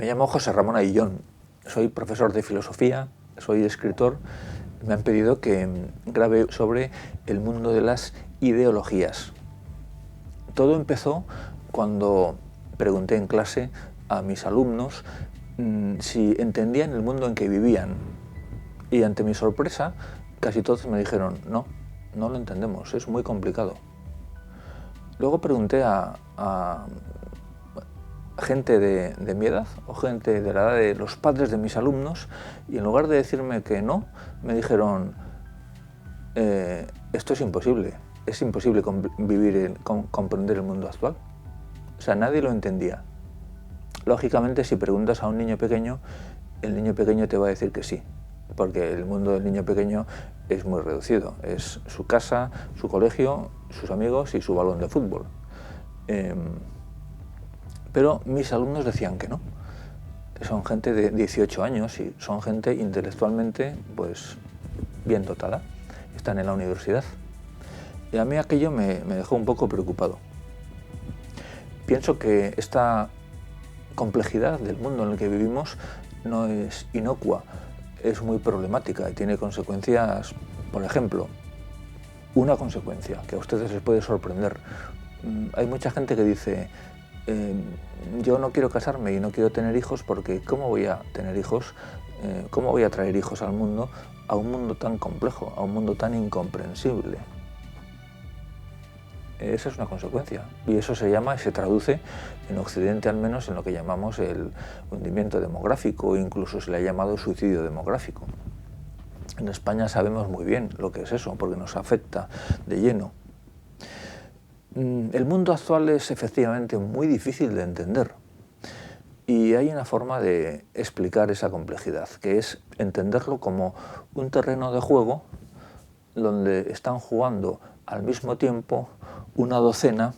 Me llamo José Ramón Aillón, soy profesor de filosofía, soy escritor. Me han pedido que grabe sobre el mundo de las ideologías. Todo empezó cuando pregunté en clase a mis alumnos si entendían el mundo en que vivían. Y ante mi sorpresa, casi todos me dijeron, no lo entendemos, es muy complicado. Luego pregunté a gente de mi edad o gente de la edad de los padres de mis alumnos y en lugar de decirme que no, me dijeron esto es imposible comprender el mundo actual. O sea, nadie lo entendía. Lógicamente, si preguntas a un niño pequeño, el niño pequeño te va a decir que sí, porque el mundo del niño pequeño es muy reducido. Es su casa, su colegio, sus amigos y su balón de fútbol. Pero mis alumnos decían que no. Son gente de 18 años y son gente intelectualmente pues, bien dotada. Están en la universidad. Y a mí aquello me dejó un poco preocupado. Pienso que esta complejidad del mundo en el que vivimos no es inocua, es muy problemática y tiene consecuencias. Por ejemplo, una consecuencia que a ustedes les puede sorprender. Hay mucha gente que dice yo no quiero casarme y no quiero tener hijos porque ¿cómo voy a tener hijos? ¿Cómo voy a traer hijos al mundo, a un mundo tan complejo, a un mundo tan incomprensible? Esa es una consecuencia y eso se traduce en Occidente al menos en lo que llamamos el hundimiento demográfico o incluso se le ha llamado suicidio demográfico. En España sabemos muy bien lo que es eso porque nos afecta de lleno. El mundo actual es efectivamente muy difícil de entender y hay una forma de explicar esa complejidad, que es entenderlo como un terreno de juego donde están jugando al mismo tiempo una docena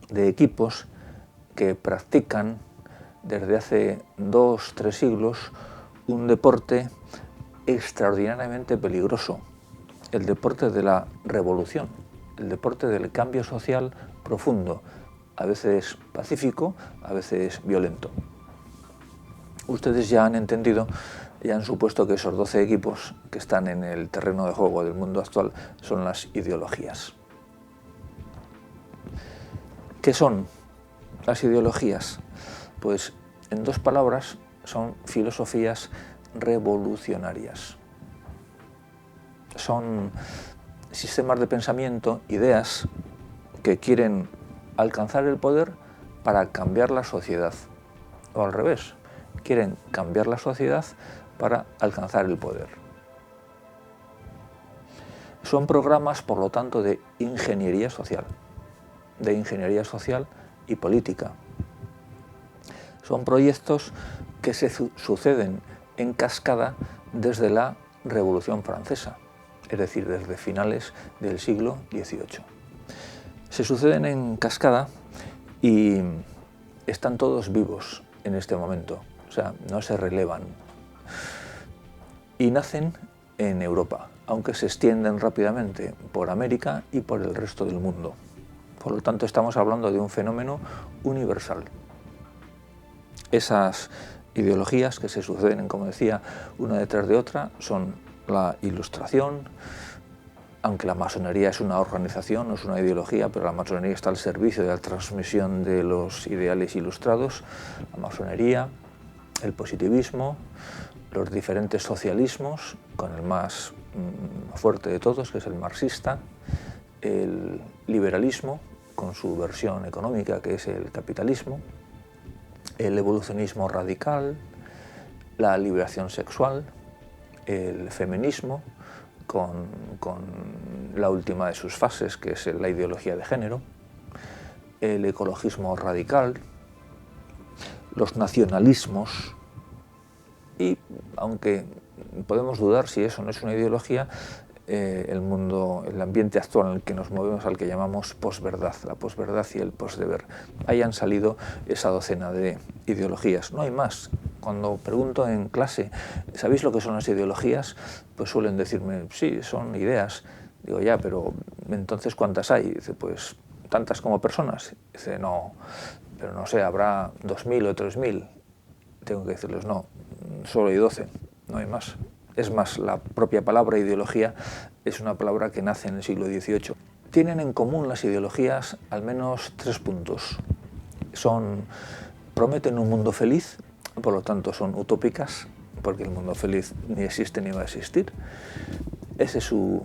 de equipos que practican desde hace 2-3 siglos un deporte extraordinariamente peligroso, el deporte de la revolución. El deporte del cambio social profundo, a veces pacífico, a veces violento. Ustedes ya han entendido, ya han supuesto que esos 12 equipos que están en el terreno de juego del mundo actual son las ideologías. ¿Qué son las ideologías? Pues en 2 palabras son filosofías revolucionarias. Son sistemas de pensamiento, ideas que quieren alcanzar el poder para cambiar la sociedad. O al revés, quieren cambiar la sociedad para alcanzar el poder. Son programas, por lo tanto, de ingeniería social y política. Son proyectos que se suceden en cascada desde la Revolución Francesa, es decir, desde finales del siglo XVIII. Se suceden en cascada y están todos vivos en este momento, o sea, no se relevan. Y nacen en Europa, aunque se extienden rápidamente por América y por el resto del mundo. Por lo tanto, estamos hablando de un fenómeno universal. Esas ideologías que se suceden, como decía, una detrás de otra, son la Ilustración, aunque la masonería es una organización, no es una ideología, pero la masonería está al servicio de la transmisión de los ideales ilustrados, la masonería, el positivismo, los diferentes socialismos, con el más fuerte de todos, que es el marxista, el liberalismo, con su versión económica, que es el capitalismo, el evolucionismo radical, la liberación sexual, el feminismo, con la última de sus fases, que es la ideología de género, el ecologismo radical, los nacionalismos, y aunque podemos dudar si eso no es una ideología, el ambiente actual en el que nos movemos, al que llamamos posverdad, la posverdad y el posdeber. Ahí han salido esa docena de ideologías, no hay más. Cuando pregunto en clase, ¿sabéis lo que son las ideologías? Pues suelen decirme, sí, son ideas. Digo, ya, pero entonces ¿cuántas hay? Dice, pues tantas como personas. Dice, no, pero no sé, habrá 2000 o 3000. tengo que decirles no, solo hay 12, no hay más. Es más, la propia palabra ideología es una palabra que nace en el siglo XVIII. Tienen en común las ideologías al menos 3 puntos. Prometen un mundo feliz, por lo tanto son utópicas, porque el mundo feliz ni existe ni va a existir. Ese es su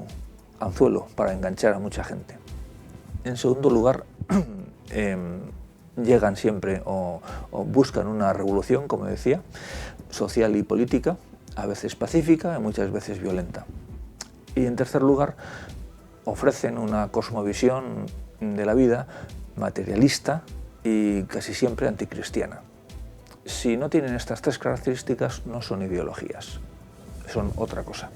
anzuelo para enganchar a mucha gente. En segundo lugar, llegan siempre o buscan una revolución, como decía, social y política, a veces pacífica y muchas veces violenta. Y en tercer lugar, ofrecen una cosmovisión de la vida materialista y casi siempre anticristiana. Si no tienen estas 3 características, no son ideologías, son otra cosa.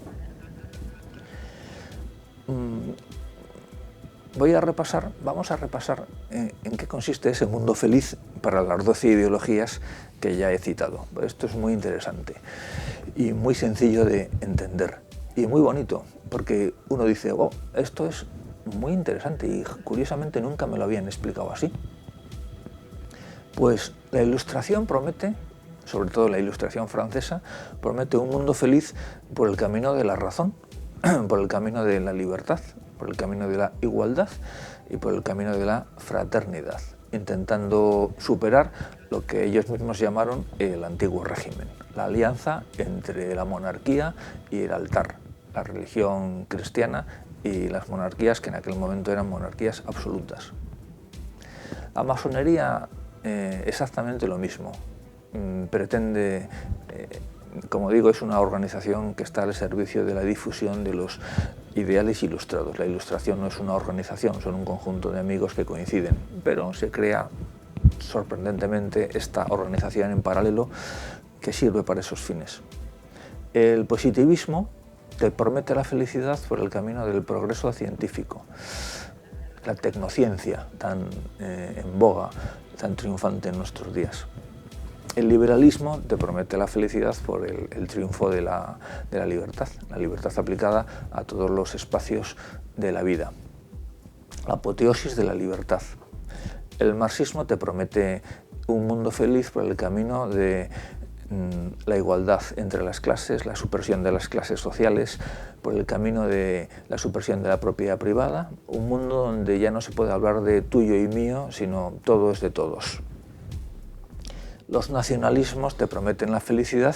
Vamos a repasar en qué consiste ese mundo feliz para las 12 ideologías que ya he citado. Esto es muy interesante y muy sencillo de entender y muy bonito, porque uno dice, oh, esto es muy interesante y curiosamente nunca me lo habían explicado así. Pues la Ilustración promete, sobre todo la Ilustración francesa, promete un mundo feliz por el camino de la razón, por el camino de la libertad, por el camino de la igualdad y por el camino de la fraternidad, intentando superar lo que ellos mismos llamaron el antiguo régimen, la alianza entre la monarquía y el altar, la religión cristiana y las monarquías que en aquel momento eran monarquías absolutas. La masonería exactamente lo mismo, pretende, como digo, es una organización que está al servicio de la difusión de los ideales ilustrados. La Ilustración no es una organización, son un conjunto de amigos que coinciden, pero se crea sorprendentemente esta organización en paralelo que sirve para esos fines. El positivismo te promete la felicidad por el camino del progreso científico, la tecnociencia tan en boga, tan triunfante en nuestros días. El liberalismo te promete la felicidad por el triunfo de la libertad aplicada a todos los espacios de la vida, la apoteosis de la libertad. El marxismo te promete un mundo feliz por el camino de la igualdad entre las clases, la supresión de las clases sociales, por el camino de la supresión de la propiedad privada, un mundo donde ya no se puede hablar de tuyo y mío, sino todo es de todos. Los nacionalismos te prometen la felicidad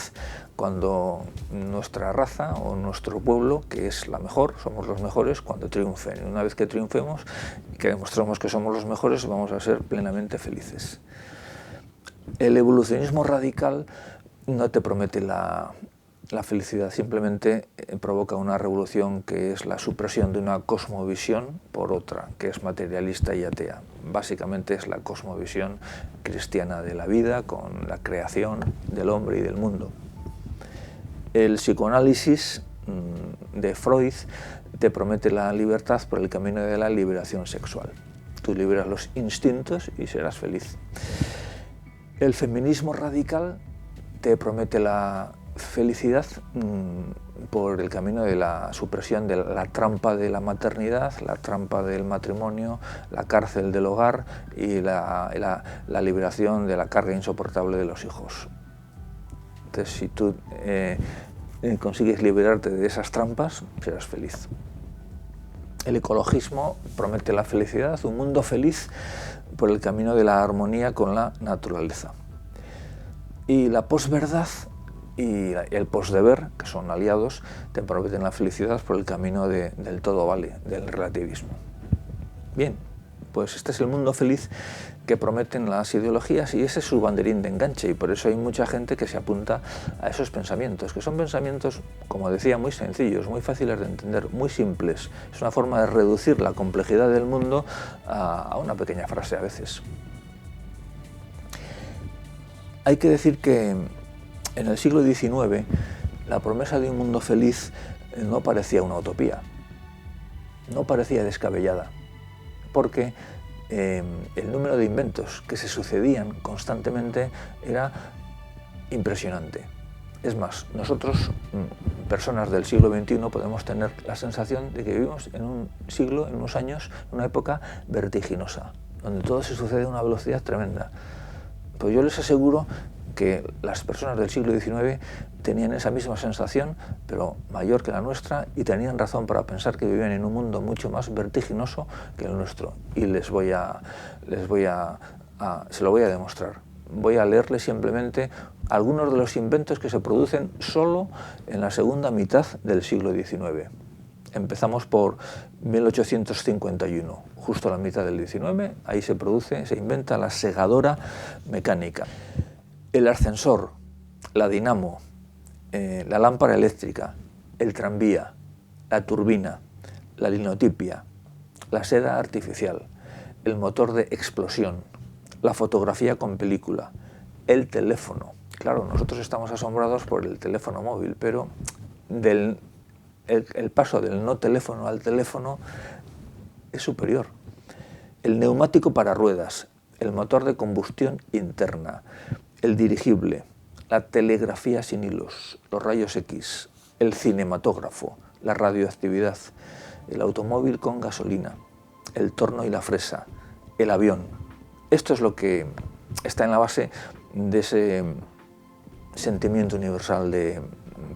cuando nuestra raza o nuestro pueblo, que es la mejor, somos los mejores, cuando triunfen. Y una vez que triunfemos y que demostremos que somos los mejores, vamos a ser plenamente felices. El evolucionismo radical no te promete la felicidad, simplemente provoca una revolución que es la supresión de una cosmovisión por otra, que es materialista y atea. Básicamente es la cosmovisión cristiana de la vida, con la creación del hombre y del mundo. El psicoanálisis de Freud te promete la libertad por el camino de la liberación sexual. Tú liberas los instintos y serás feliz. El feminismo radical te promete la felicidad por el camino de la supresión de la trampa de la maternidad, la trampa del matrimonio, la cárcel del hogar y la liberación de la carga insoportable de los hijos. Entonces, si tú consigues liberarte de esas trampas, serás feliz. El ecologismo promete la felicidad, un mundo feliz por el camino de la armonía con la naturaleza. Y la posverdad y el posdeber, que son aliados, te prometen la felicidad por el camino del todo vale, del relativismo. Bien, pues este es el mundo feliz que prometen las ideologías y ese es su banderín de enganche, y por eso hay mucha gente que se apunta a esos pensamientos, que son pensamientos, como decía, muy sencillos, muy fáciles de entender, muy simples. Es una forma de reducir la complejidad del mundo a una pequeña frase a veces. Hay que decir que en el siglo XIX la promesa de un mundo feliz no parecía una utopía, no parecía descabellada, porque el número de inventos que se sucedían constantemente era impresionante. Es más, nosotros, personas del siglo XXI, podemos tener la sensación de que vivimos en un siglo, en unos años, en una época vertiginosa, donde todo se sucede a una velocidad tremenda. Pues yo les aseguro porque las personas del siglo XIX tenían esa misma sensación, pero mayor que la nuestra, y tenían razón para pensar que vivían en un mundo mucho más vertiginoso que el nuestro. Y se lo voy a demostrar. Voy a leerles simplemente algunos de los inventos que se producen solo en la segunda mitad del siglo XIX. Empezamos por 1851, justo a la mitad del XIX, ahí se inventa la segadora mecánica. El ascensor, la dinamo, la lámpara eléctrica, el tranvía, la turbina, la linotipia, la seda artificial, el motor de explosión, la fotografía con película, el teléfono. Claro, nosotros estamos asombrados por el teléfono móvil, pero el paso del no teléfono al teléfono es superior. El neumático para ruedas, el motor de combustión interna, el dirigible, la telegrafía sin hilos, los rayos X, el cinematógrafo, la radioactividad, el automóvil con gasolina, el torno y la fresa, el avión. Esto es lo que está en la base de ese sentimiento universal de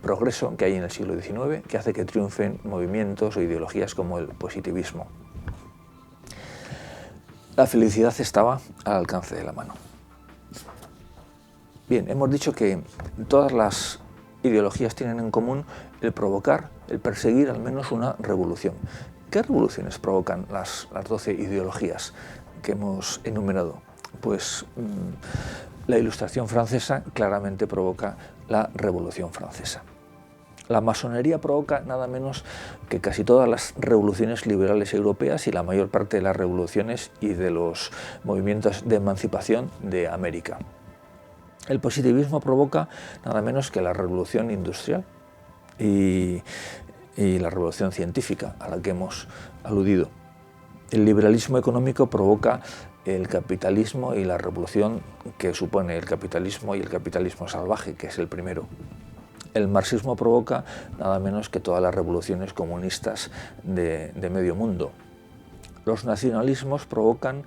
progreso que hay en el siglo XIX, que hace que triunfen movimientos o ideologías como el positivismo. La felicidad estaba al alcance de la mano. Bien, hemos dicho que todas las ideologías tienen en común el provocar, el perseguir al menos una revolución. ¿Qué revoluciones provocan las 12 ideologías que hemos enumerado? Pues la Ilustración francesa claramente provoca la Revolución Francesa. La masonería provoca nada menos que casi todas las revoluciones liberales europeas y la mayor parte de las revoluciones y de los movimientos de emancipación de América. El positivismo provoca nada menos que la revolución industrial y la revolución científica a la que hemos aludido. El liberalismo económico provoca el capitalismo y la revolución que supone el capitalismo y el capitalismo salvaje, que es el primero. El marxismo provoca nada menos que todas las revoluciones comunistas de medio mundo. Los nacionalismos provocan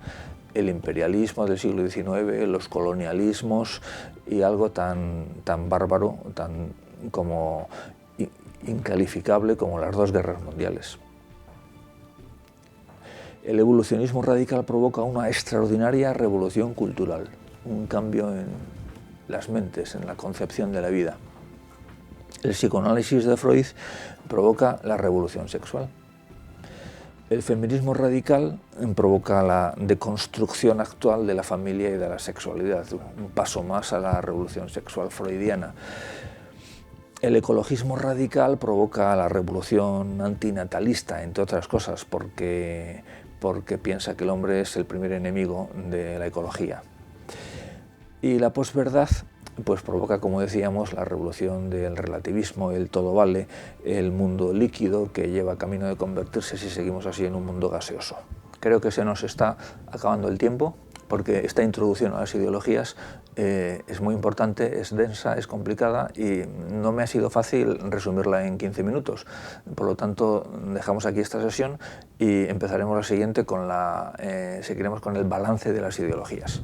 el imperialismo del siglo XIX, los colonialismos y algo tan bárbaro, tan como incalificable como las dos guerras mundiales. El evolucionismo radical provoca una extraordinaria revolución cultural, un cambio en las mentes, en la concepción de la vida. El psicoanálisis de Freud provoca la revolución sexual. El feminismo radical provoca la deconstrucción actual de la familia y de la sexualidad, un paso más a la revolución sexual freudiana. El ecologismo radical provoca la revolución antinatalista, entre otras cosas, porque piensa que el hombre es el primer enemigo de la ecología. Y la posverdad pues provoca, como decíamos, la revolución del relativismo, el todo vale, el mundo líquido que lleva camino de convertirse, si seguimos así, en un mundo gaseoso. Creo que se nos está acabando el tiempo, porque esta introducción a las ideologías es muy importante, es densa, es complicada y no me ha sido fácil resumirla en 15 minutos. Por lo tanto, dejamos aquí esta sesión y empezaremos la siguiente seguiremos con el balance de las ideologías.